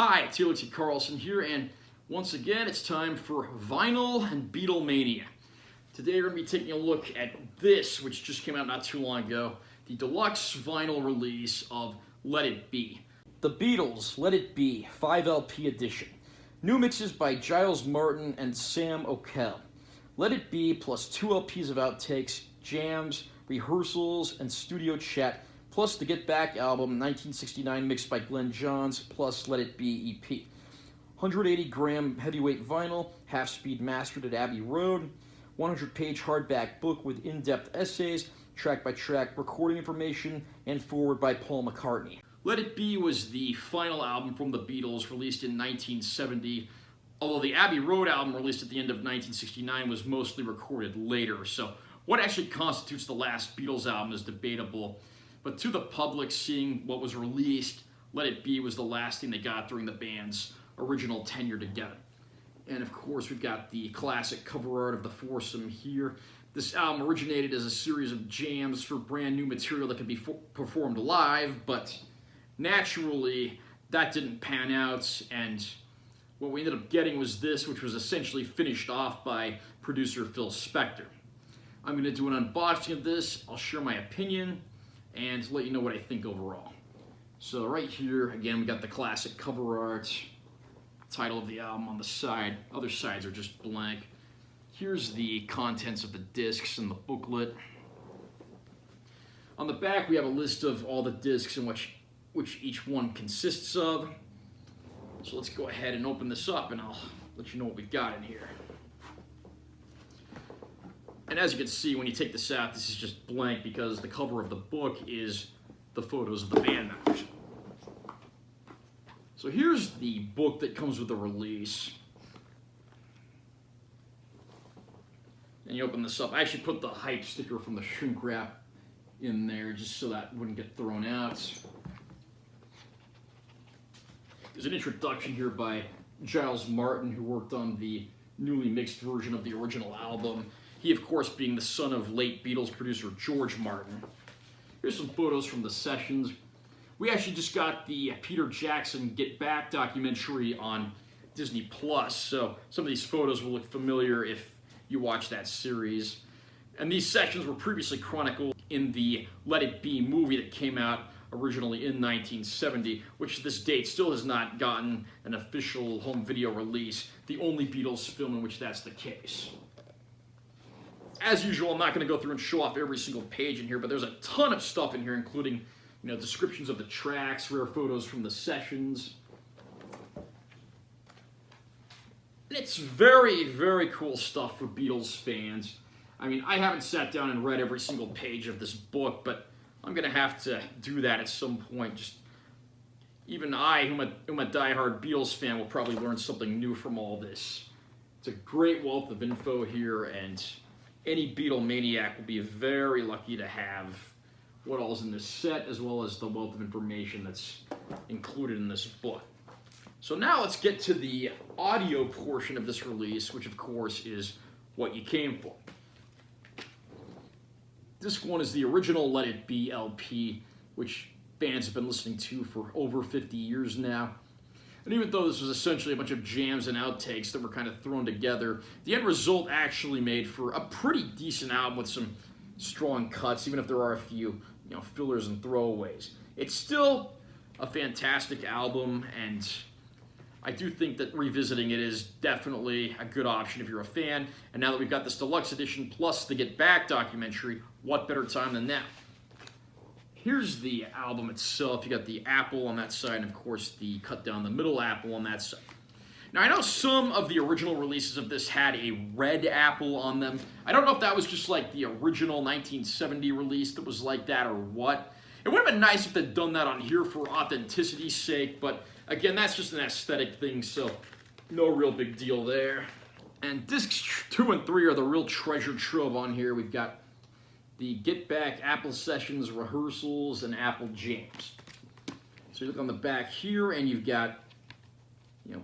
Hi, Deluxe Carlson here, and once again it's time for Vinyl and Beatlemania. Today we're going to be taking a look at this, which just came out not too long ago, the deluxe vinyl release of Let It Be. The Beatles Let It Be 5LP edition. New mixes by Giles Martin and Sam Okell. Let It Be plus 2 LPs of outtakes, jams, rehearsals, and studio chat, plus the Get Back album, 1969 mixed by Glenn Johns, plus Let It Be EP. 180-gram heavyweight vinyl, half-speed mastered at Abbey Road, 100-page hardback book with in-depth essays, track-by-track recording information, and foreword by Paul McCartney. Let It Be was the final album from the Beatles, released in 1970, although the Abbey Road album, released at the end of 1969, was mostly recorded later. So what actually constitutes the last Beatles album is debatable. But to the public, seeing what was released, Let It Be was the last thing they got during the band's original tenure together. And of course, we've got the classic cover art of the foursome here. This album originated as a series of jams for brand new material that could be performed live, but naturally, that didn't pan out, and what we ended up getting was this, which was essentially finished off by producer Phil Spector. I'm going to do an unboxing of this, I'll share my opinion, and let you know what I think overall. So right here, again, we got the classic cover art, title of the album on the side. Other sides are just blank. Here's the contents of the discs and the booklet. On the back, we have a list of all the discs and which each one consists of. So let's go ahead and open this up, and I'll let you know what we've got in here. And as you can see, when you take this out, this is just blank because the cover of the book is the photos of the band members. So here's the book that comes with the release. And you open this up. I actually put the hype sticker from the shrink wrap in there just so that wouldn't get thrown out. There's an introduction here by Giles Martin, who worked on the newly mixed version of the original album. He, of course, being the son of late Beatles producer George Martin. Here's some photos from the sessions. We actually just got the Peter Jackson Get Back documentary on Disney+, so some of these photos will look familiar if you watch that series. And these sessions were previously chronicled in the Let It Be movie that came out originally in 1970, which to this date still has not gotten an official home video release, the only Beatles film in which that's the case. As usual, I'm not going to go through and show off every single page in here, but there's a ton of stuff in here, including, descriptions of the tracks, rare photos from the sessions. And it's very, very cool stuff for Beatles fans. I mean, I haven't sat down and read every single page of this book, but I'm going to have to do that at some point. Just even I, who am a diehard Beatles fan, will probably learn something new from all this. It's a great wealth of info here, and any Beatlemaniac will be very lucky to have what all is in this set, as well as the wealth of information that's included in this book. So now let's get to the audio portion of this release, which of course is what you came for. Disc 1 is the original Let It Be LP, which fans have been listening to for over 50 years now. And even though this was essentially a bunch of jams and outtakes that were kind of thrown together, the end result actually made for a pretty decent album with some strong cuts, even if there are a few, fillers and throwaways. It's still a fantastic album, and I do think that revisiting it is definitely a good option if you're a fan. And now that we've got this deluxe edition plus the Get Back documentary, what better time than now? Here's the album itself. You got the apple on that side, and of course the cut down the middle apple on that side. Now I know some of the original releases of this had a red apple on them. I don't know if that was just like the original 1970 release that was like that or what. It would have been nice if they'd done that on here for authenticity's sake, but again, that's just an aesthetic thing, so no real big deal there. And discs 2 and 3 are the real treasure trove on here. We've got the Get Back Apple Sessions, Rehearsals, and Apple Jams. So you look on the back here, and you've got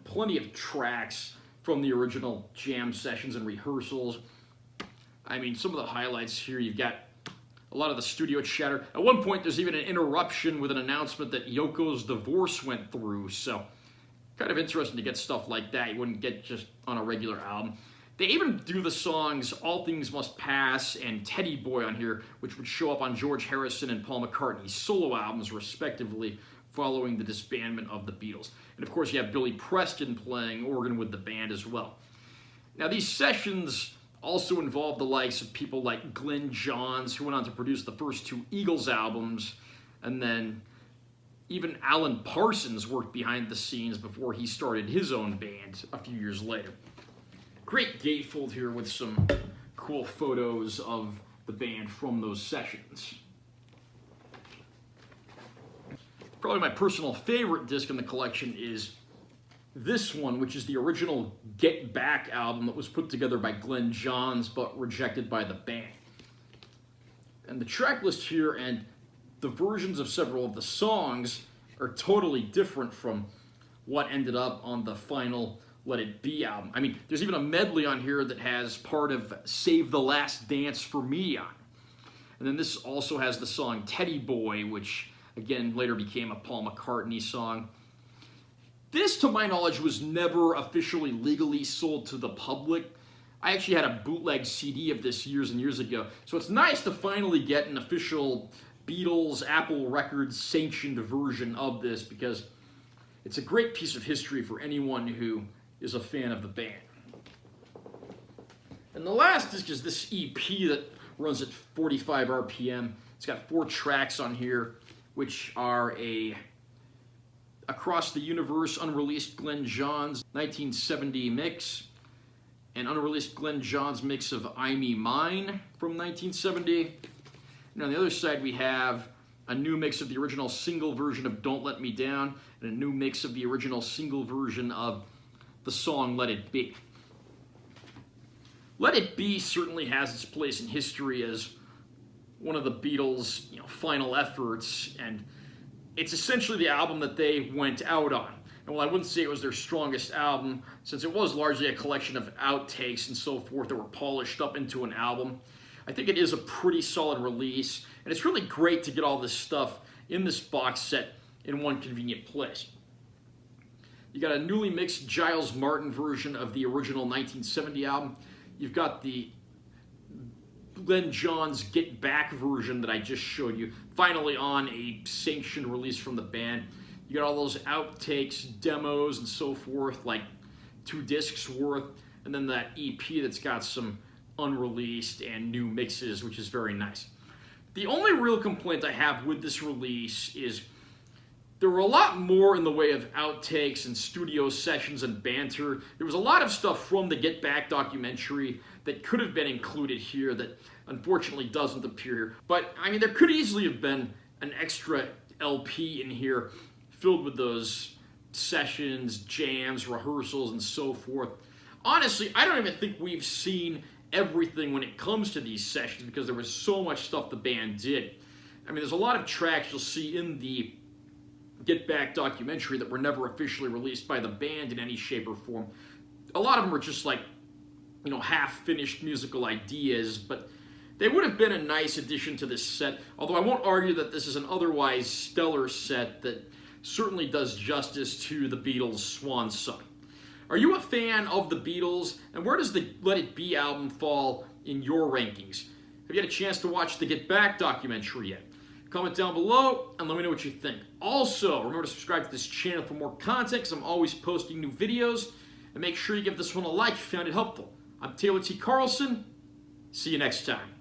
plenty of tracks from the original jam sessions and rehearsals. I mean, some of the highlights here, you've got a lot of the studio chatter. At one point, there's even an interruption with an announcement that Yoko's divorce went through, so Kind of interesting to get stuff like that you wouldn't get just on a regular album. They even do the songs All Things Must Pass and Teddy Boy on here, which would show up on George Harrison and Paul McCartney's solo albums, respectively, following the disbandment of the Beatles. And of course, you have Billy Preston playing organ with the band as well. Now, these sessions also involve the likes of people like Glenn Johns, who went on to produce the first two Eagles albums, and then even Alan Parsons worked behind the scenes before he started his own band a few years later. Great gatefold here with some cool photos of the band from those sessions. Probably my personal favorite disc in the collection is this one, which is the original Get Back album that was put together by Glenn Johns but rejected by the band. And the track list here and the versions of several of the songs are totally different from what ended up on the final Let It Be album. I mean, there's even a medley on here that has part of Save the Last Dance for Me on. And then this also has the song Teddy Boy, which again later became a Paul McCartney song. This, to my knowledge, was never officially legally sold to the public. I actually had a bootleg CD of this years and years ago, so it's nice to finally get an official Beatles, Apple Records sanctioned version of this, because it's a great piece of history for anyone who is a fan of the band. And the last disc is this EP that runs at 45 RPM. It's got 4 tracks on here, which are a Across the Universe unreleased Glenn Johns 1970 mix, an unreleased Glenn Johns mix of I Me Mine from 1970. And on the other side we have a new mix of the original single version of Don't Let Me Down and a new mix of the original single version of the song Let It Be. Let It Be certainly has its place in history as one of the Beatles' final efforts, and it's essentially the album that they went out on. And while I wouldn't say it was their strongest album, since it was largely a collection of outtakes and so forth that were polished up into an album, I think it is a pretty solid release, and it's really great to get all this stuff in this box set in one convenient place. You got a newly mixed Giles Martin version of the original 1970 album. You've got the Glenn Johns Get Back version that I just showed you, finally on a sanctioned release from the band. You got all those outtakes, demos, and so forth, like 2 discs worth, and then that EP that's got some unreleased and new mixes, which is very nice. The only real complaint I have with this release is there were a lot more in the way of outtakes and studio sessions and banter. There was a lot of stuff from the Get Back documentary that could have been included here that unfortunately doesn't appear here. But, I mean, there could easily have been an extra LP in here filled with those sessions, jams, rehearsals, and so forth. Honestly, I don't even think we've seen everything when it comes to these sessions because there was so much stuff the band did. I mean, there's a lot of tracks you'll see in the Get Back documentary that were never officially released by the band in any shape or form. A lot of them are just like, half-finished musical ideas, but they would have been a nice addition to this set, although I won't argue that this is an otherwise stellar set that certainly does justice to the Beatles' swan song. Are you a fan of the Beatles, and where does the Let It Be album fall in your rankings? Have you had a chance to watch the Get Back documentary yet? Comment down below and let me know what you think. Also, remember to subscribe to this channel for more content because I'm always posting new videos. And make sure you give this one a like if you found it helpful. I'm Taylor T. Carlson. See you next time.